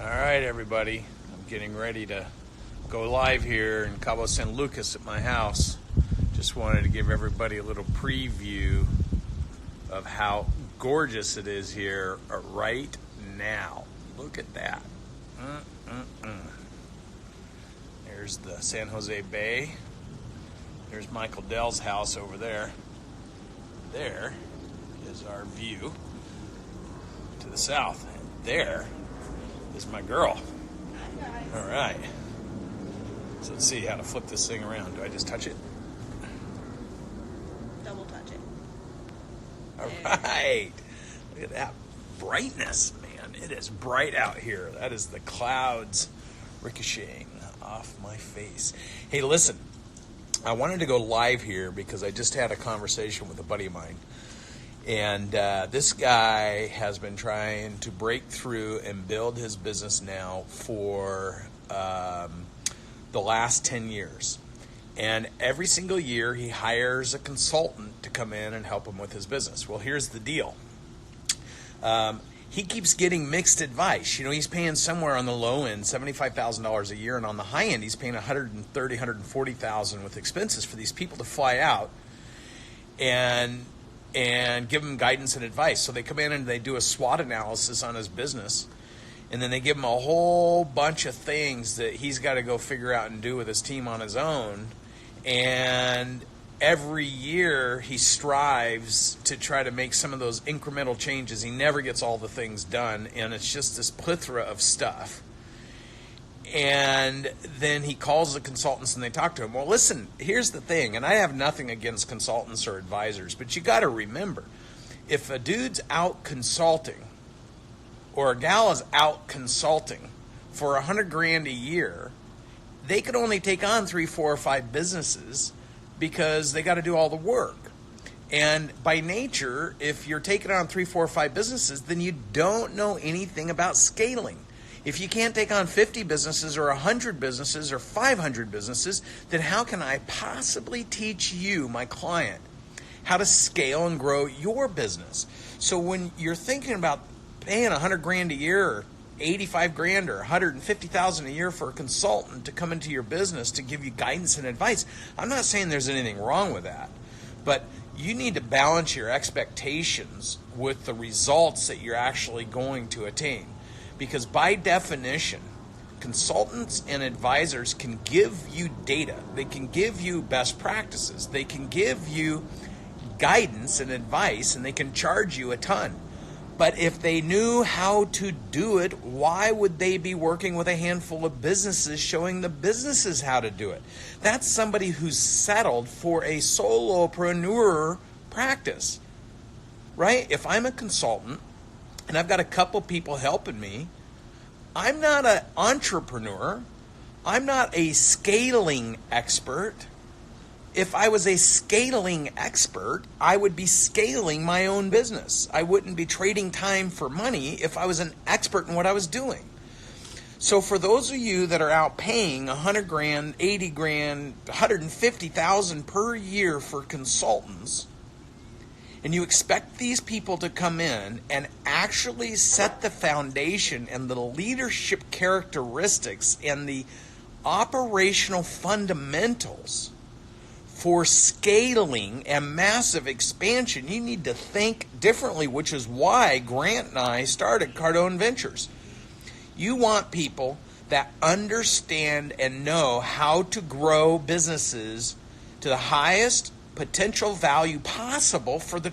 All right, everybody. I'm getting ready to go live here in Cabo San Lucas at my house. Just wanted to give everybody a little preview of how gorgeous it is here right now. Look at that. There's the San Jose Bay. There's Michael Dell's house over there. There is our view to the south. And there is my girl. All right. So let's see how to flip this thing around. Do I just touch it? Double touch it. All right. Look at that brightness, man. It is bright out here. That is the clouds ricocheting off my face. Hey, listen. I wanted to go live here because I just had a conversation with a buddy of mine. And this guy has been trying to break through and build his business now for the last 10 years. And every single year he hires a consultant to come in and help him with his business. Well, here's the deal. He keeps getting mixed advice. You know, he's paying somewhere on the low end $75,000 a year, and on the high end he's paying $130,000, $140,000 with expenses for these people to fly out and give him guidance and advice. So they come in and they do a SWOT analysis on his business, and then they give him a whole bunch of things that he's got to go figure out and do with his team on his own. And every year he strives to try to make some of those incremental changes. He never gets all the things done, and it's just this plethora of stuff. And then he calls the consultants and they talk to him. Well, listen, here's the thing, and I have nothing against consultants or advisors, but you got to remember, if a dude's out consulting or a gal is out consulting for $100,000 a year, they could only take on 3, 4, or 5 businesses because they got to do all the work. And by nature, if you're taking on 3, 4, or 5 businesses, then you don't know anything about scaling. If you can't take on 50 businesses or 100 businesses or 500 businesses, then how can I possibly teach you, my client, how to scale and grow your business? So when you're thinking about paying $100,000 a year or $85,000 or $150,000 a year for a consultant to come into your business to give you guidance and advice, I'm not saying there's anything wrong with that, but you need to balance your expectations with the results that you're actually going to attain. Because by definition, consultants and advisors can give you data. They can give you best practices. They can give you guidance and advice, and they can charge you a ton. But if they knew how to do it, why would they be working with a handful of businesses showing the businesses how to do it? That's somebody who's settled for a solopreneur practice, right? If I'm a consultant and I've got a couple people helping me, I'm not an entrepreneur. I'm not a scaling expert. If I was a scaling expert, I would be scaling my own business. I wouldn't be trading time for money if I was an expert in what I was doing. So for those of you that are out paying $100,000, $80,000, $150,000 per year for consultants, and you expect these people to come in and actually set the foundation and the leadership characteristics and the operational fundamentals for scaling and massive expansion, you need to think differently, which is why Grant and I started Cardone Ventures. You want people that understand and know how to grow businesses to the highest potential value possible for the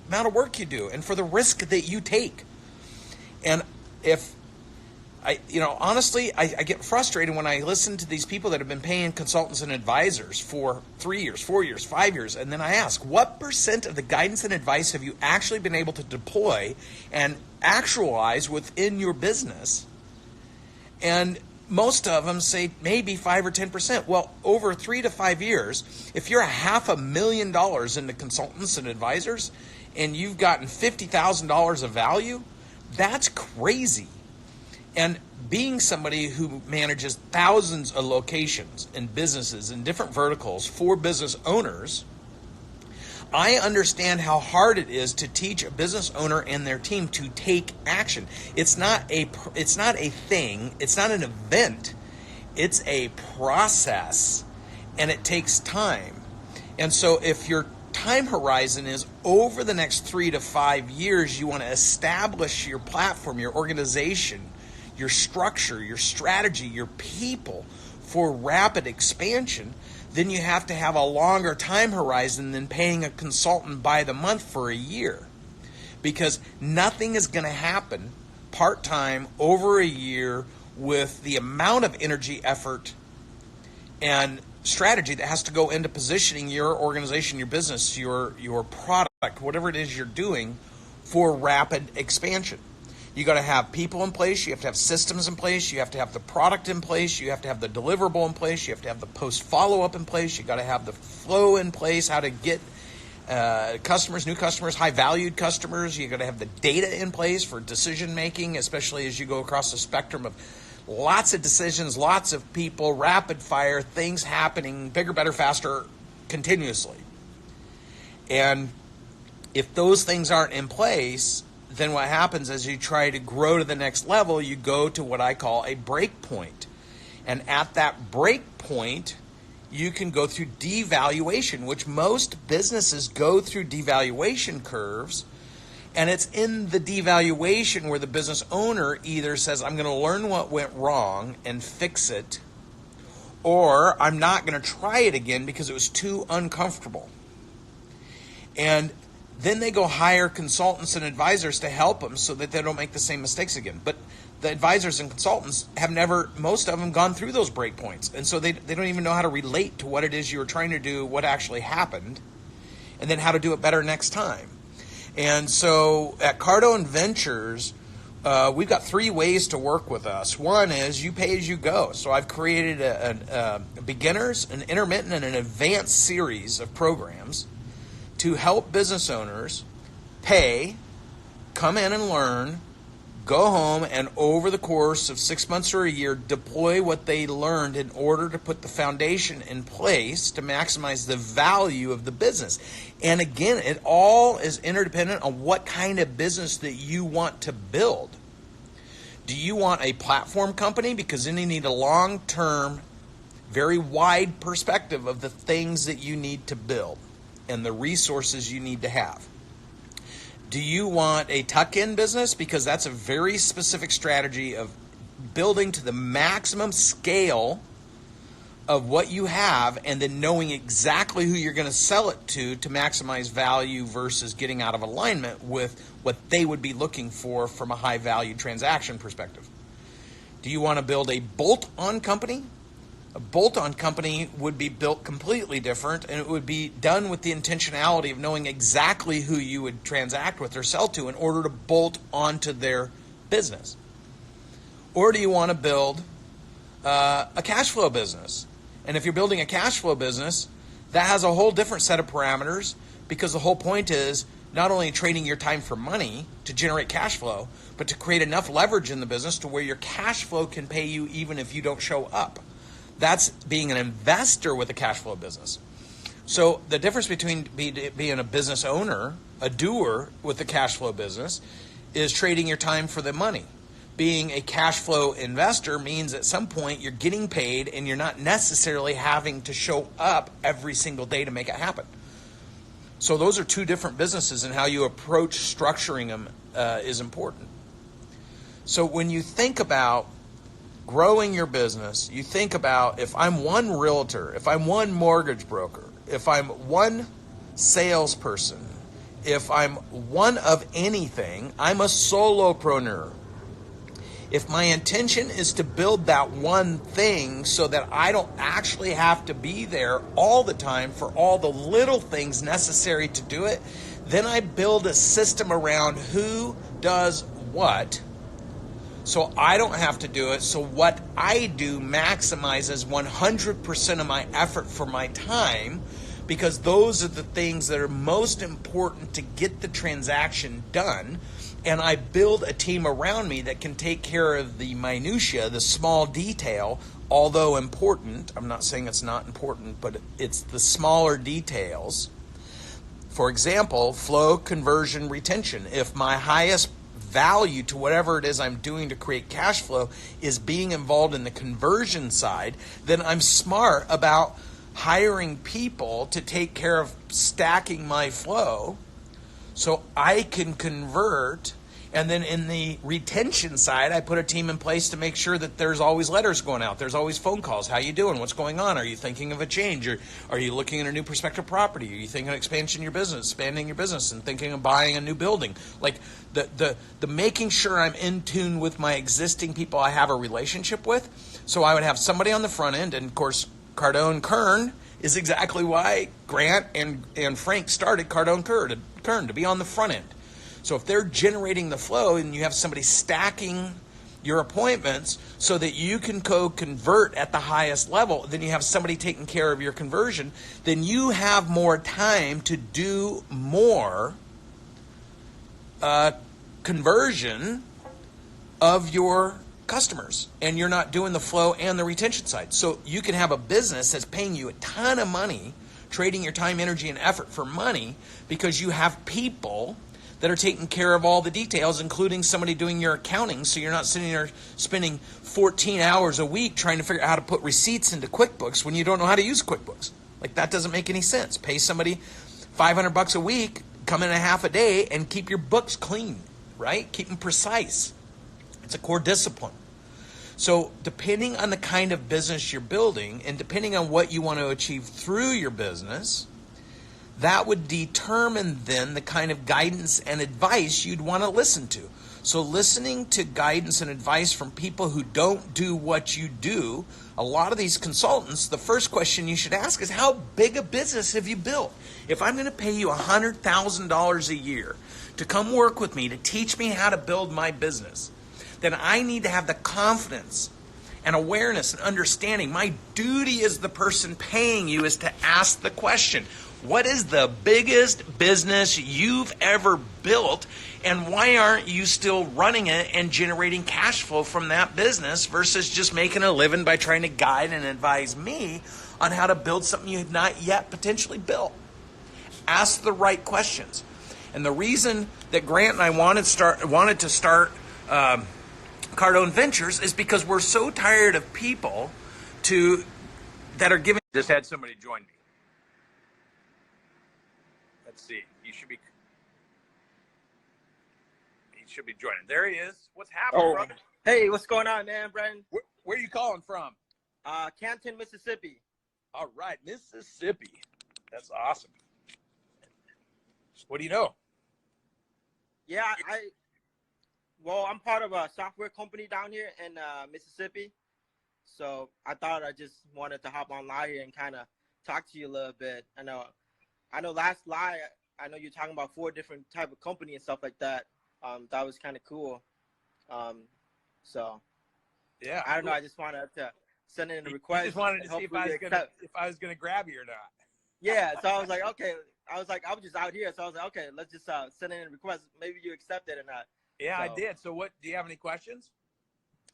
amount of work you do and for the risk that you take. And if honestly, I get frustrated when I listen to these people that have been paying consultants and advisors for 3 years, 4 years, 5 years, and then I ask, what % of the guidance and advice have you actually been able to deploy and actualize within your business? And most of them say maybe 5 or 10%. Well, over 3 to 5 years, if you're $500,000 into consultants and advisors and you've gotten $50,000 of value, that's crazy. And being somebody who manages thousands of locations and businesses in different verticals for business owners, I understand how hard it is to teach a business owner and their team to take action. It's not a thing. It's not an event. It's a process, and it takes time. And so if your time horizon is over the next 3 to 5 years, you want to establish your platform, your organization, your structure, your strategy, your people for rapid expansion, then you have to have a longer time horizon than paying a consultant by the month for a year. Because nothing is going to happen part-time over a year with the amount of energy, effort, and strategy that has to go into positioning your organization, your business, your product, whatever it is you're doing for rapid expansion. You got to have people in place, you have to have systems in place, you have to have the product in place, you have to have the deliverable in place, you have to have the post follow-up in place, you got to have the flow in place, how to get customers, new customers, high-valued customers. You got to have the data in place for decision making, especially as you go across the spectrum of lots of decisions, lots of people, rapid fire, things happening, bigger, better, faster, continuously. And if those things aren't in place, then what happens as you try to grow to the next level, you go to what I call a break point. And at that break point, you can go through devaluation, which most businesses go through devaluation curves. And it's in the devaluation where the business owner either says, I'm going to learn what went wrong and fix it, or I'm not going to try it again because it was too uncomfortable. And then they go hire consultants and advisors to help them so that they don't make the same mistakes again. But the advisors and consultants have never, most of them, gone through those break points. And so they don't even know how to relate to what it is you were trying to do, what actually happened, and then how to do it better next time. And so at Cardone Ventures, we've got 3 ways to work with us. One is you pay as you go. So I've created a beginners, an intermittent, and an advanced series of programs to help business owners pay, come in and learn, go home, and over the course of 6 months or a year, deploy what they learned in order to put the foundation in place to maximize the value of the business. And again, it all is interdependent on what kind of business that you want to build. Do you want a platform company? Because then you need a long-term, very wide perspective of the things that you need to build and the resources you need to have. Do you want a tuck-in business? Because that's a very specific strategy of building to the maximum scale of what you have and then knowing exactly who you're going to sell it to maximize value versus getting out of alignment with what they would be looking for from a high-value transaction perspective. Do you want to build a bolt-on company? A bolt-on company would be built completely different, and it would be done with the intentionality of knowing exactly who you would transact with or sell to in order to bolt onto their business. Or do you want to build a cash flow business? And if you're building a cash flow business, that has a whole different set of parameters, because the whole point is not only trading your time for money to generate cash flow, but to create enough leverage in the business to where your cash flow can pay you even if you don't show up. That's being an investor with a cash flow business. So the difference between being a business owner, a doer with a cash flow business, is trading your time for the money. Being a cash flow investor means at some point you're getting paid and you're not necessarily having to show up every single day to make it happen. So those are 2 different businesses, and how you approach structuring them is important. So when you think about growing your business, you think about, if I'm one realtor, if I'm one mortgage broker, if I'm one salesperson, if I'm one of anything, I'm a solopreneur. If my intention is to build that one thing so that I don't actually have to be there all the time for all the little things necessary to do it, then I build a system around who does what, so I don't have to do it. So what I do maximizes 100% of my effort for my time, because those are the things that are most important to get the transaction done. And I build a team around me that can take care of the minutia, the small detail, although important. I'm not saying it's not important, but it's the smaller details For example, flow, conversion, retention. If my highest value to whatever it is I'm doing to create cash flow is being involved in the conversion side, then I'm smart about hiring people to take care of stacking my flow so I can convert. And then in the retention side, I put a team in place to make sure that there's always letters going out. There's always phone calls. How you doing? What's going on? Are you thinking of a change? Or are you looking at a new prospective property? Are you thinking of expansion your business, expanding your business, and thinking of buying a new building? Like the making sure I'm in tune with my existing people I have a relationship with. So I would have somebody on the front end, and of course, Cardone Kern is exactly why Grant and Frank started Cardone Kern, to be on the front end. So if they're generating the flow and you have somebody stacking your appointments so that you can convert at the highest level, then you have somebody taking care of your conversion, then you have more time to do more conversion of your customers, and you're not doing the flow and the retention side. So you can have a business that's paying you a ton of money, trading your time, energy, and effort for money because you have people that are taking care of all the details, including somebody doing your accounting, so you're not sitting there spending 14 hours a week trying to figure out how to put receipts into QuickBooks when you don't know how to use QuickBooks. Like, that doesn't make any sense. Pay somebody $500 a week, come in a half a day, and keep your books clean, right? Keep them precise. It's a core discipline. So depending on the kind of business you're building and depending on what you want to achieve through your business, that would determine then the kind of guidance and advice you'd want to listen to. So listening to guidance and advice from people who don't do what you do, a lot of these consultants, the first question you should ask is, how big a business have you built? If I'm going to pay you $100,000 a year to come work with me, to teach me how to build my business, then I need to have the confidence and awareness and understanding. My duty as the person paying you is to ask the question, what is the biggest business you've ever built, and why aren't you still running it and generating cash flow from that business versus just making a living by trying to guide and advise me on how to build something you have not yet potentially built? Ask the right questions. And the reason that Grant and I wanted to start Cardone Ventures is because we're so tired of people that are giving. Just had somebody join me. Let's see. He should be joining. There he is. What's happening, brother? Hey, what's going on, man, Brandon? Where are you calling from? Canton, Mississippi. All right, Mississippi. That's awesome. What do you know? Yeah, I'm part of a software company down here in Mississippi. So I thought I just wanted to hop online here and kind of talk to you a little bit. I know last live, I know you're talking about 4 different type of company and stuff like that. That was kind of cool. So yeah, I don't know. I just wanted to send in a request. You just wanted to see if I was gonna grab you or not. Yeah. So I was like, okay. I was just out here. So I was like, okay, let's just send in a request. Maybe you accept it or not. Yeah, so I did. So do you have any questions?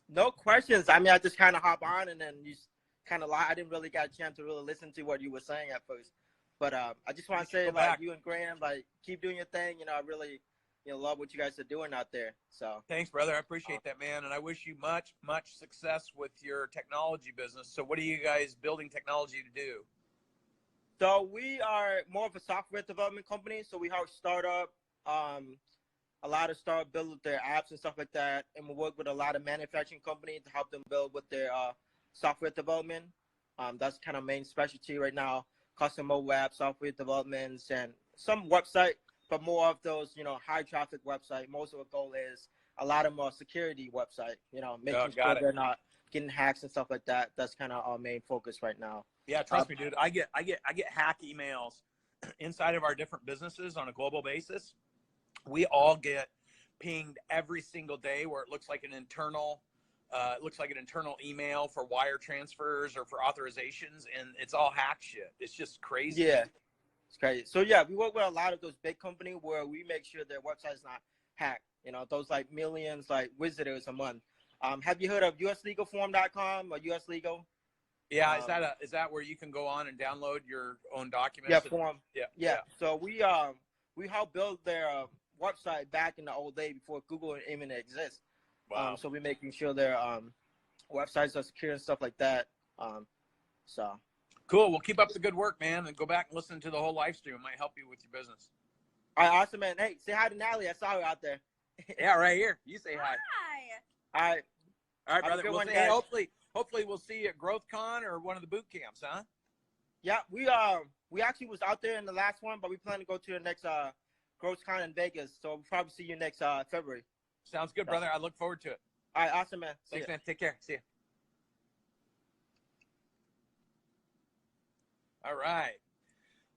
No questions. I mean, I just kind of hop on and then you kind of lie. I didn't really get a chance to really listen to what you were saying at first. But I just want to say, like, you and Graham, like, keep doing your thing. I really, love what you guys are doing out there. So thanks, brother. I appreciate that, man. And I wish you much, much success with your technology business. So what are you guys building technology to do? So we are more of a software development company. So we help startup, a lot of startup build their apps and stuff like that. And we work with a lot of manufacturing companies to help them build with their software development. That's kind of main specialty right now. Custom mobile app, software developments, and some website, but more of those, high traffic website. Most of the goal is a lot of more security website, making sure they're not getting hacks and stuff like that. That's kind of our main focus right now. Yeah, trust me, dude. I get hack emails inside of our different businesses on a global basis. We all get pinged every single day where it looks like an internal email for wire transfers or for authorizations, and it's all hack shit. It's just crazy. Yeah, it's crazy. So yeah, we work with a lot of those big companies where we make sure their website's not hacked. Those like millions like visitors a month. Have you heard of uslegalform.com or US Legal? Yeah, is that where you can go on and download your own documents? Yeah, form. Yeah. Yeah. So we helped build their website back in the old day before Google even exists. Wow. So we're making sure their websites are secure and stuff like that. So cool. Well, keep up the good work, man, and go back and listen to the whole live stream. It might help you with your business. All right, awesome, man. Hey, say hi to Natalie. I saw her out there. Yeah, right here. You say hi. Hi. All right, brother. We'll say, hopefully we'll see you at GrowthCon or one of the boot camps, huh? Yeah, we actually was out there in the last one, but we plan to go to the next GrowthCon in Vegas. So we'll probably see you next February. Sounds good, brother. I look forward to it. All right, awesome, man. Thanks, man. Take care. See you. All right.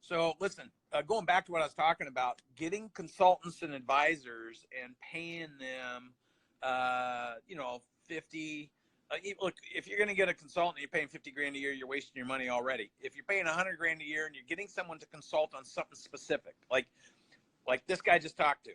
So listen, going back to what I was talking about, getting consultants and advisors and paying them, 50. Look, if you're going to get a consultant, you're paying 50 grand a year, you're wasting your money already. If you're paying 100 grand a year and you're getting someone to consult on something specific, like this guy just talked to,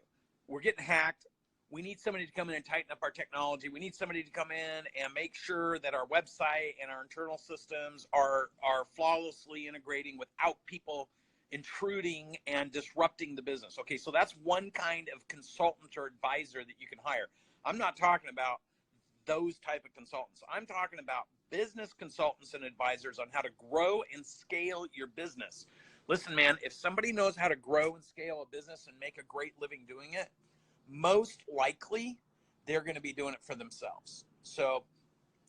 we're getting hacked. We need somebody to come in and tighten up our technology. We need somebody to come in and make sure that our website and our internal systems are flawlessly integrating without people intruding and disrupting the business. Okay, so that's one kind of consultant or advisor that you can hire. I'm not talking about those type of consultants. I'm talking about business consultants and advisors on how to grow and scale your business. Listen, man, if somebody knows how to grow and scale a business and make a great living doing it, most likely they're going to be doing it for themselves. So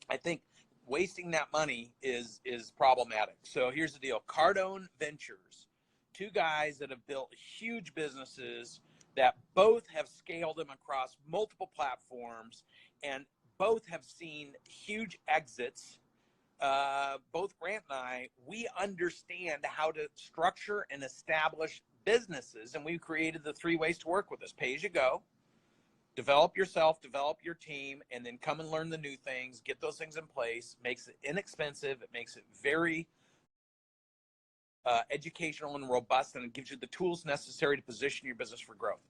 I think wasting that money is problematic. So here's the deal. Cardone Ventures, two guys that have built huge businesses that both have scaled them across multiple platforms and both have seen huge exits. Both Grant and I, we understand how to structure and establish businesses, and we've created the 3 ways to work with us. Pay as you go, develop yourself, develop your team, and then come and learn the new things, get those things in place. Makes it inexpensive. It makes it very educational and robust, and it gives you the tools necessary to position your business for growth.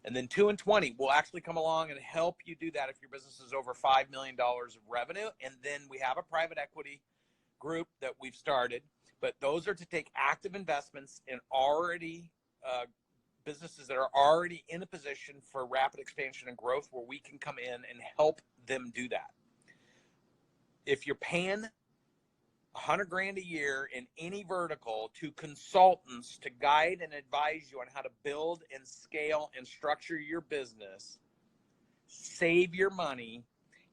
And then 2 and 20 will actually come along and help you do that if your business is over $5 million of revenue. And then we have a private equity group that we've started, but those are to take active investments in already businesses that are already in a position for rapid expansion and growth, where we can come in and help them do that. If you're paying 100 grand a year in any vertical to consultants to guide and advise you on how to build and scale and structure your business, save your money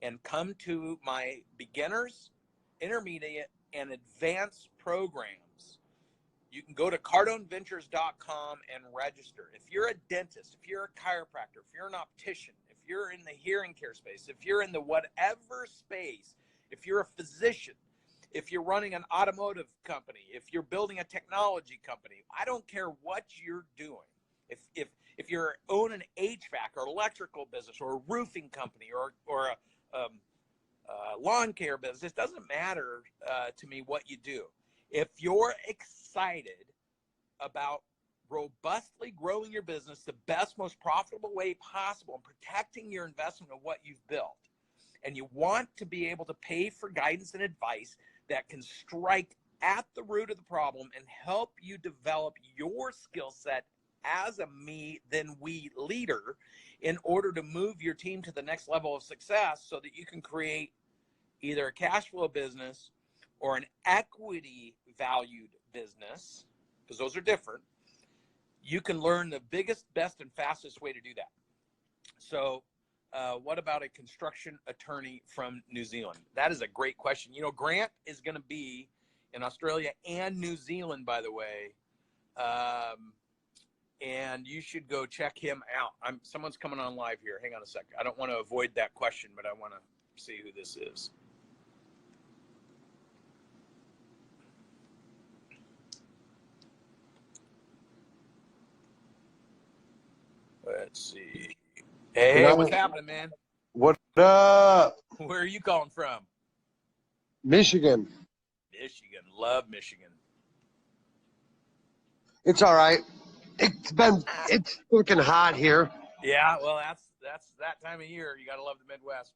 and come to my beginners, intermediate, and advanced programs. You can go to cardoneventures.com and register. If you're a dentist, if you're a chiropractor, if you're an optician, if you're in the hearing care space, if you're in the whatever space, if you're a physician, if you're running an automotive company, if you're building a technology company, I don't care what you're doing. If you're own an HVAC or electrical business or a roofing company or a lawn care business, it doesn't matter to me what you do. If you're excited about robustly growing your business the best, most profitable way possible and protecting your investment of what you've built, and you want to be able to pay for guidance and advice that can strike at the root of the problem and help you develop your skill set as a me, then we leader in order to move your team to the next level of success so that you can create either a cash flow business or an equity valued business, because those are different. You can learn the biggest, best, and fastest way to do that. So what about a construction attorney from New Zealand? That is a great question. You know, Grant is going to be in Australia and New Zealand, by the way. And you should go check him out. Someone's coming on live here. Hang on a second. I don't want to avoid that question, but I want to see who this is. Let's see. Hey, what's happening, man? What up? Where are you calling from? Michigan. Michigan. Love Michigan. It's all right. It's looking hot here. Yeah, well, that's that time of year. You got to love the Midwest.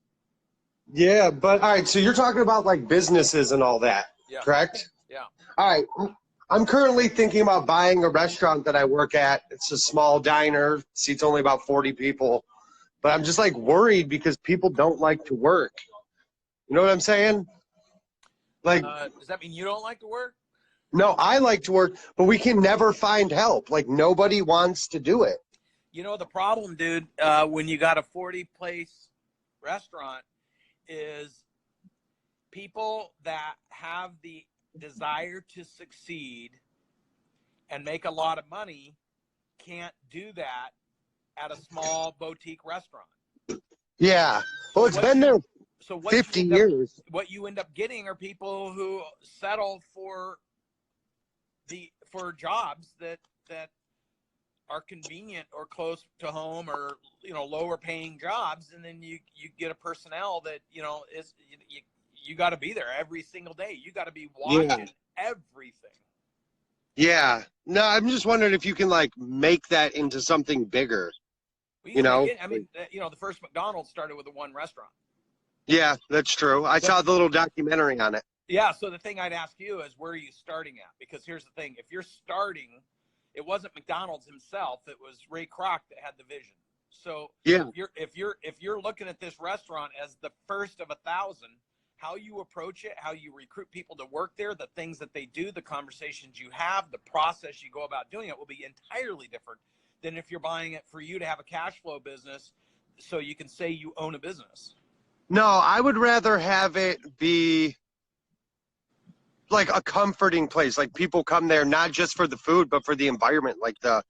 Yeah, but all right, so you're talking about like businesses and all that. Yeah. correct? Yeah. All right. I'm currently thinking about buying a restaurant that I work at. It's a small diner, seats only about 40 people. But I'm just like worried because people don't like to work. You know what I'm saying? Like, Does that mean you don't like to work? no, I like to work, but we can never find help. Like, nobody wants to do it. You know, the problem, dude, when you got a 40-place restaurant is people that have the desire to succeed and make a lot of money can't do that at a small boutique restaurant. Yeah. Well, it's been there So what 50 years. What you end up getting are people who settle for jobs that are convenient or close to home, or lower paying jobs, and then you get a personnel that is you got to be there every single day. You got to be watching everything. Yeah. No, I'm just wondering if you can like make that into something bigger. I mean, the first McDonald's started with one restaurant. Yeah, that's true. I saw the little documentary on it. Yeah. So the thing I'd ask you is, where are you starting at? Because here's the thing: if you're starting, it wasn't McDonald's himself; it was Ray Kroc that had the vision. So yeah, if you're looking at this restaurant as the first of 1,000, how you approach it, how you recruit people to work there, the things that they do, the conversations you have, the process you go about doing it will be entirely different than if you're buying it for you to have a cash flow business so you can say you own a business. No, I would rather have it be like a comforting place. Like people come there not just for the food, but for the environment, like to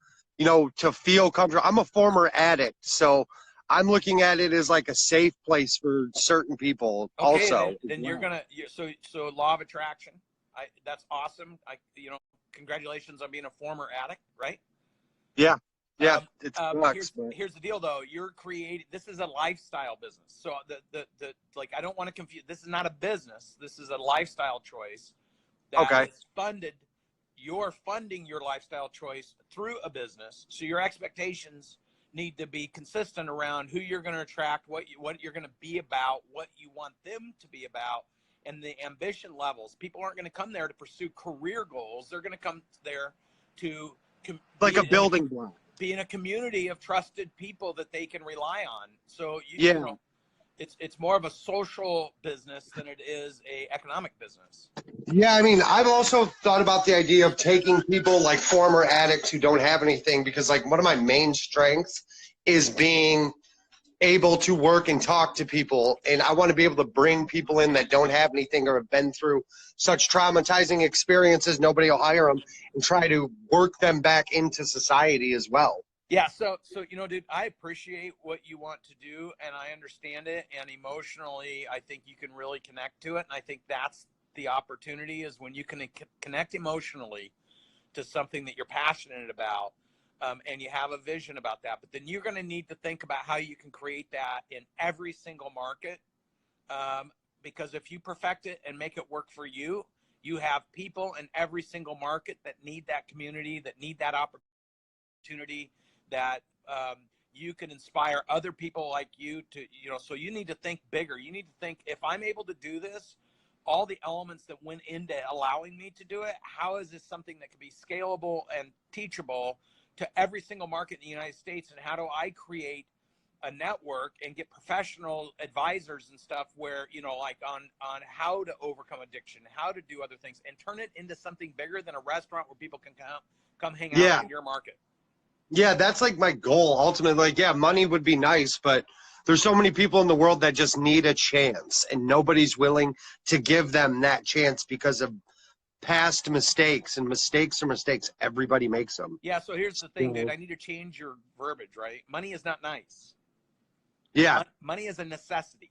feel comfortable. I'm a former addict, so I'm looking at it as like a safe place for certain people. Okay, also, then so law of attraction. That's awesome. Congratulations on being a former addict, right? Yeah. Here's the deal, though. You're creating. This is a lifestyle business. So I don't want to confuse. This is not a business. This is a lifestyle choice that is funded. You're funding your lifestyle choice through a business. So your expectations need to be consistent around who you're going to attract, what you're going to be about, what you want them to be about, and the ambition levels. People aren't going to come there to pursue career goals. They're going to come there to like a building block. Be in a community of trusted people that they can rely on. So it's more of a social business than it is a economic business. Yeah, I mean, I've also thought about the idea of taking people like former addicts who don't have anything, because like one of my main strengths is being able to work and talk to people, and I want to be able to bring people in that don't have anything or have been through such traumatizing experiences nobody will hire them, and try to work them back into society as well. Yeah, so dude, I appreciate what you want to do, and I understand it, and emotionally I think you can really connect to it, and I think that's the opportunity, is when you can connect emotionally to something that you're passionate about. And you have a vision about that, but then you're going to need to think about how you can create that in every single market. Because if you perfect it and make it work for you, you have people in every single market that need that community, that need that opportunity, that you can inspire other people like you to, so you need to think bigger. You need to think, if I'm able to do this, all the elements that went into allowing me to do it, how is this something that can be scalable and teachable to every single market in the United States, and how do I create a network and get professional advisors and stuff where, like on how to overcome addiction, how to do other things, and turn it into something bigger than a restaurant where people can come hang out in your market. Yeah, that's like my goal ultimately. Like, yeah, money would be nice, but there's so many people in the world that just need a chance, and nobody's willing to give them that chance because of past mistakes, and mistakes are mistakes. Everybody makes them. Yeah, so here's the thing, dude. I need to change your verbiage, right? Money is not nice. Yeah. Money is a necessity.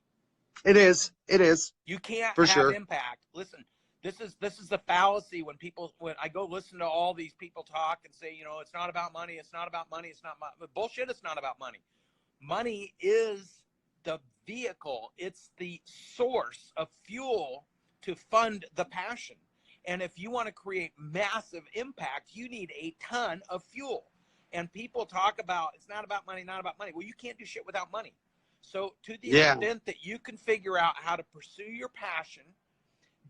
It is. You can't have sure. Impact. Listen, this is the fallacy when I go listen to all these people talk and say, it's not about money, it's not about money, it's not bullshit, it's not about money. Money is the vehicle. It's the source of fuel to fund the passion. And if you want to create massive impact, you need a ton of fuel. And people talk about, it's not about money, not about money. Well, you can't do shit without money. So to the extent that you can figure out how to pursue your passion,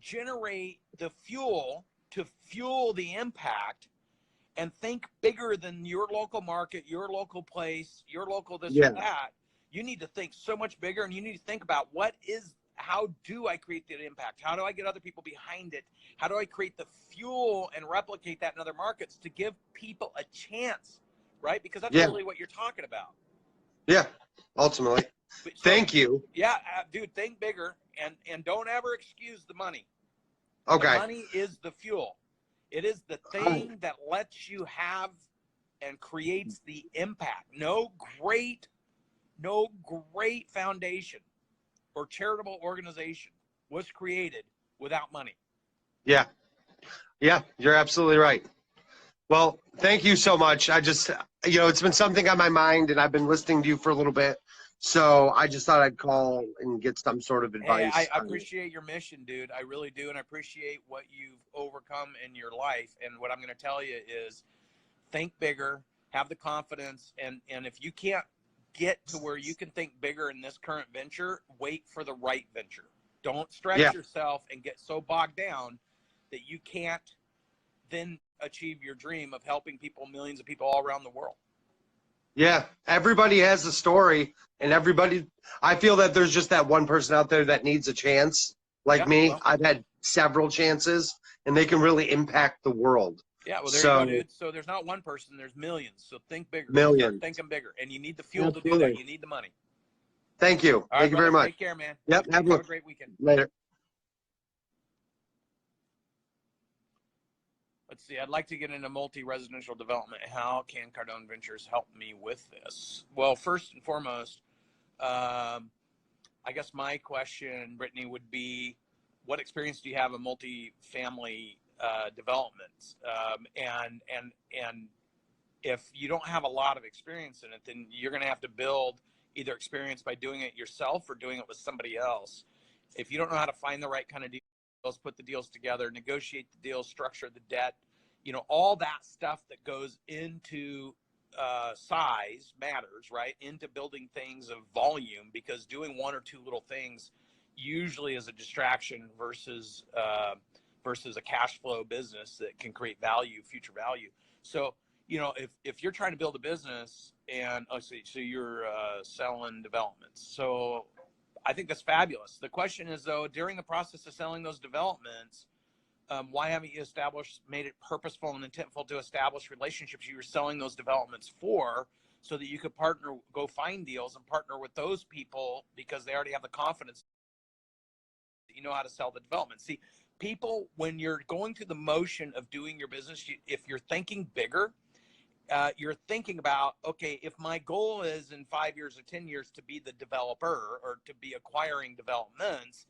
generate the fuel to fuel the impact, and think bigger than your local market, your local place, your local this or that. You need to think so much bigger, and you need to think about how do I create the impact? How do I get other people behind it? How do I create the fuel and replicate that in other markets to give people a chance, right? Because that's really what you're talking about. Yeah, ultimately. So, thank you. Yeah, dude, think bigger, and don't ever excuse the money. Okay. The money is the fuel. It is the thing that lets you have and creates the impact. No great foundation or charitable organization was created without money. Yeah, you're absolutely right. Well, thank you so much. I just, it's been something on my mind, and I've been listening to you for a little bit. So I just thought I'd call and get some sort of advice. Hey, I appreciate your mission, dude. I really do. And I appreciate what you've overcome in your life. And what I'm going to tell you is think bigger, have the confidence. And if you can't get to where you can think bigger in this current venture, wait for the right venture. Don't stretch yourself and get so bogged down that you can't then achieve your dream of helping people, millions of people all around the world. Yeah, everybody has a story, and I feel that there's just that one person out there that needs a chance. Like me, I've had several chances, and they can really impact the world. Yeah, well, there you go, dude. So there's not one person, there's millions. So think bigger. Millions. Start thinking bigger. And you need the fuel to do that. You need the money. Thank you. All right, Thank you very much. Take care, man. Yep. Have a great weekend. Later. Let's see. I'd like to get into multi-residential development. How can Cardone Ventures help me with this? Well, first and foremost, I guess my question, Brittany, would be, what experience do you have in multi-family developments? And if you don't have a lot of experience in it, then you're going to have to build either experience by doing it yourself or doing it with somebody else. If you don't know how to find the right kind of deals, put the deals together, negotiate the deals, structure the debt, all that stuff that goes into size matters, right? Into building things of volume, because doing one or two little things usually is a distraction versus a cash flow business that can create value, future value. So, if you're trying to build a business and so you're selling developments. So I think that's fabulous. The question is, though, during the process of selling those developments, why haven't you made it purposeful and intentful to establish relationships you were selling those developments for, so that you could go find deals and partner with those people because they already have the confidence that you know how to sell the development. See, people, when you're going through the motion of doing your business, if you're thinking bigger, you're thinking about, okay, if my goal is in 5 years or 10 years to be the developer or to be acquiring developments,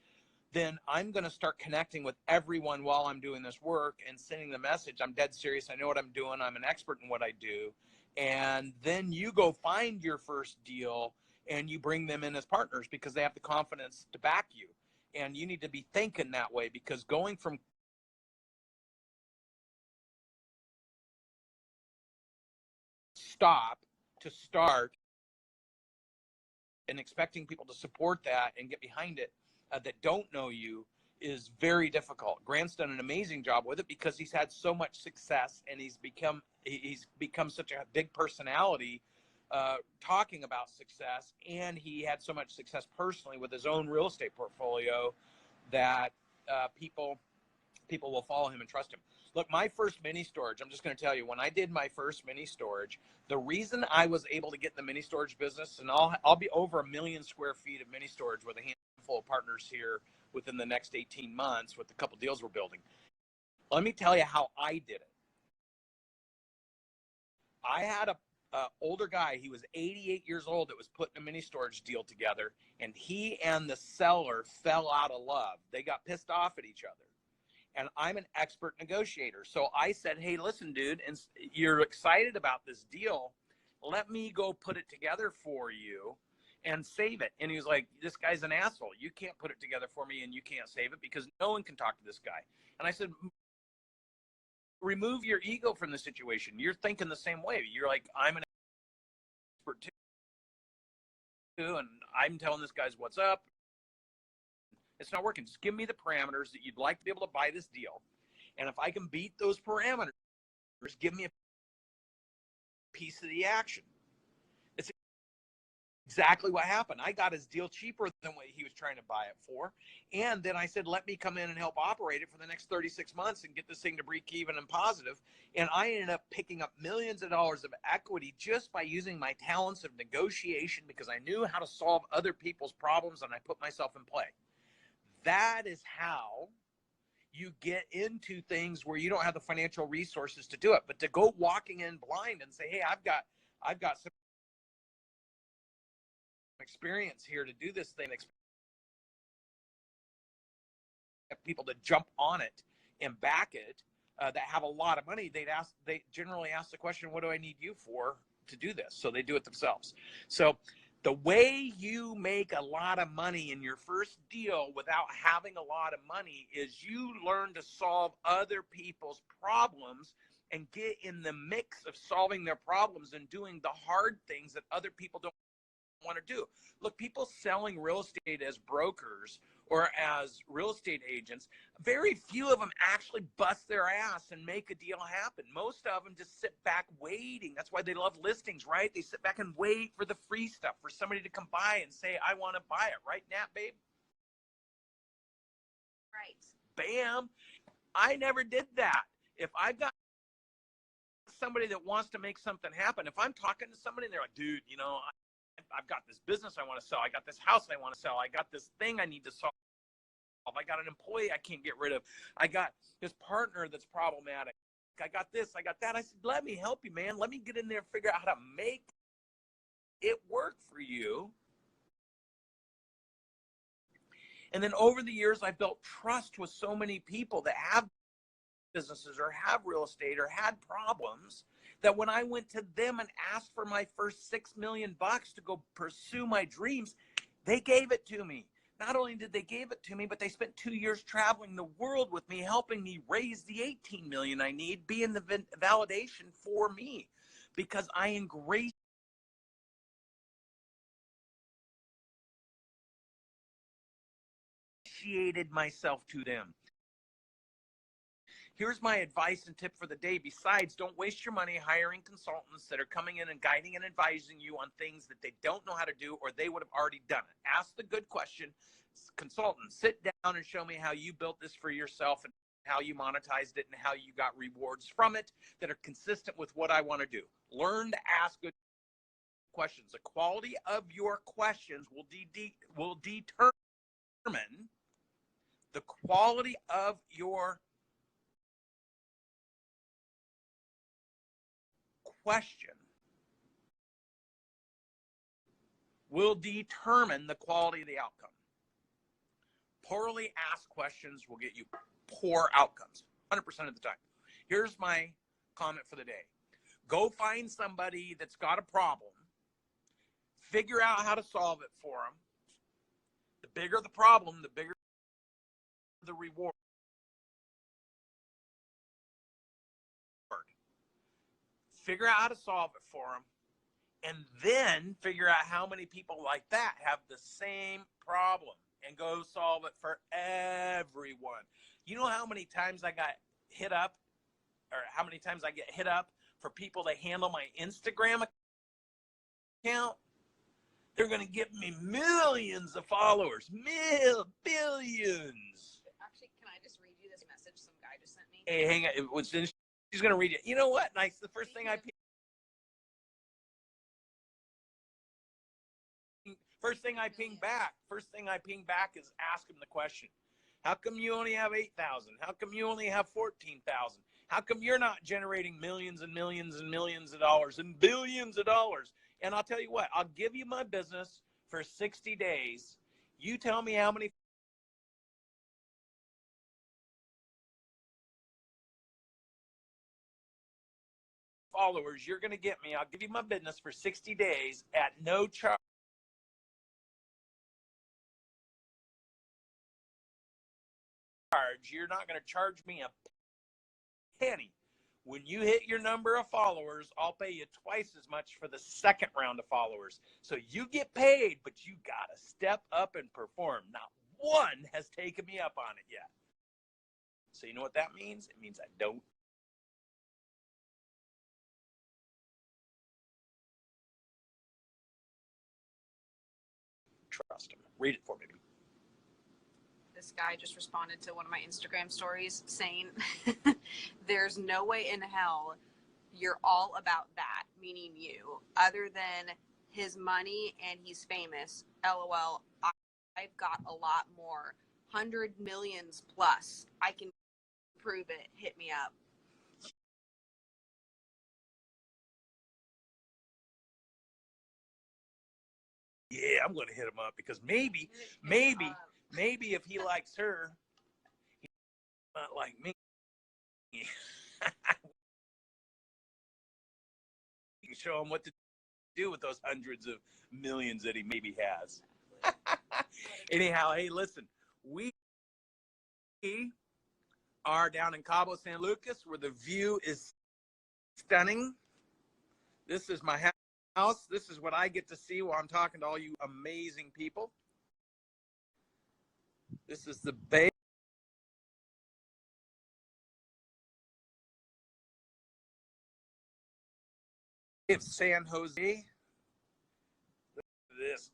then I'm going to start connecting with everyone while I'm doing this work and sending the message, I'm dead serious, I know what I'm doing, I'm an expert in what I do. And then you go find your first deal and you bring them in as partners because they have the confidence to back you. And you need to be thinking that way, because going from stop to start and expecting people to support that and get behind it that don't know you is very difficult. Grant's done an amazing job with it because he's had so much success, and he's become such a big personality talking about success, and he had so much success personally with his own real estate portfolio that people will follow him and trust him. Look, my first mini storage, I'm just going to tell you, when I did my first mini storage, the reason I was able to get in the mini storage business, and I'll be over 1 million square feet of mini storage with a handful of partners here within the next 18 months with the couple deals we're building. Let me tell you how I did it. I had a older guy, he was 88 years old, that was putting a mini storage deal together, and he and the seller fell out of love. They got pissed off at each other. And I'm an expert negotiator. So I said, hey, listen, dude, and you're excited about this deal. Let me go put it together for you and save it. And he was like, this guy's an asshole. You can't put it together for me and you can't save it because no one can talk to this guy. And I said, remove your ego from the situation. You're thinking the same way. You're like, I'm an expert too, and I'm telling this guy's what's up. It's not working. Just give me the parameters that you'd like to be able to buy this deal. And if I can beat those parameters, give me a piece of the action. It's exactly what happened. I got his deal cheaper than what he was trying to buy it for. And then I said, let me come in and help operate it for the next 36 months and get this thing to break even and positive. And I ended up picking up millions of dollars of equity just by using my talents of negotiation, because I knew how to solve other people's problems and I put myself in play. That is how you get into things where you don't have the financial resources to do it. But to go walking in blind and say, hey, I've got some experience here to do this thing, expect people to jump on it and back it, that have a lot of money, they generally ask the question, what do I need you for to do this? So they do it themselves. So the way you make a lot of money in your first deal without having a lot of money is you learn to solve other people's problems and get in the mix of solving their problems and doing the hard things that other people don't want to do. Look, people selling real estate as brokers or as real estate agents, very few of them actually bust their ass and make a deal happen. Most of them just sit back waiting. That's why they love listings, right? They sit back and wait for the free stuff, for somebody to come by and say, I want to buy it. Right, Nat, babe? Right. Bam. I never did that. If I got somebody that wants to make something happen, if I'm talking to somebody and they're like, dude, you know, I've got this business I want to sell. I got this house I want to sell. I got this thing I need to solve. I got an employee I can't get rid of. I got this partner that's problematic. I got this, I got that. I said, let me help you, man. Let me get in there and figure out how to make it work for you. And then over the years, I built trust with so many people that have businesses or have real estate or had problems, that when I went to them and asked for my first $6 million to go pursue my dreams, they gave it to me. Not only did they give it to me, but they spent 2 years traveling the world with me, helping me raise the 18 million I need, being the validation for me, because I ingratiated myself to them. Here's my advice and tip for the day. Besides, don't waste your money hiring consultants that are coming in and guiding and advising you on things that they don't know how to do, or they would have already done it. Ask the good question. Consultant, sit down and show me how you built this for yourself and how you monetized it and how you got rewards from it that are consistent with what I want to do. Learn to ask good questions. The quality of your questions will determine the quality of your question will determine the quality of the outcome. Poorly asked questions will get you poor outcomes 100% of the time. Here's my comment for the day. Go find somebody that's got a problem. Figure out how to solve it for them. The bigger the problem, the bigger the reward. Figure out how to solve it for them, and then figure out how many people like that have the same problem and go solve it for everyone. You know how many times I got hit up, or how many times I get hit up for people to handle my Instagram account? They're going to give me millions of followers, billions. Actually, can I just read you this message some guy just sent me? Hey, hang on. She's going to read it. You know what? Nice. The first thing I ping back is ask him the question. How come you only have 8,000? How come you only have 14,000? How come you're not generating millions and millions and millions of dollars and billions of dollars? And I'll tell you what, I'll give you my business for 60 days. You tell me how many followers you're going to get me. I'll give you my business for 60 days at no charge. You're not going to charge me a penny. When you hit your number of followers, I'll pay you twice as much for the second round of followers. So you get paid, but you got to step up and perform. Not one has taken me up on it yet. So you know what that means? It means I don't. Trust him. Read it for me. This guy just responded to one of my Instagram stories saying, there's no way in hell you're all about that, meaning you, other than his money and he's famous. LOL. I've got a lot more. 100 millions plus. I can prove it. Hit me up. Yeah, I'm going to hit him up because maybe if he likes her, he not like me. You can show him what to do with those hundreds of millions that he maybe has. Anyhow, hey, listen, we are down in Cabo San Lucas where the view is stunning. This is my house. This is what I get to see while I'm talking to all you amazing people. This is the bay of San Jose. This,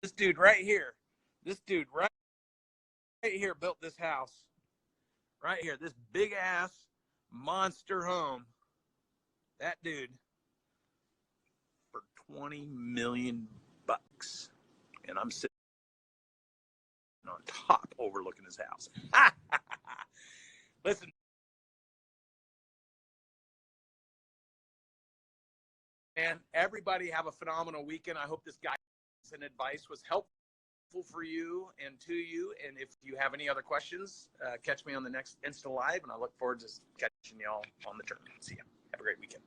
this dude right here, built this house. Right here, this big ass monster home. That dude for $20 million, and I'm sitting on top overlooking his house. Listen. And everybody have a phenomenal weekend. I hope this guidance and advice was helpful for you and to you. And if you have any other questions, catch me on the next Insta Live, and I look forward to catching y'all on the turn. See ya. Have a great weekend.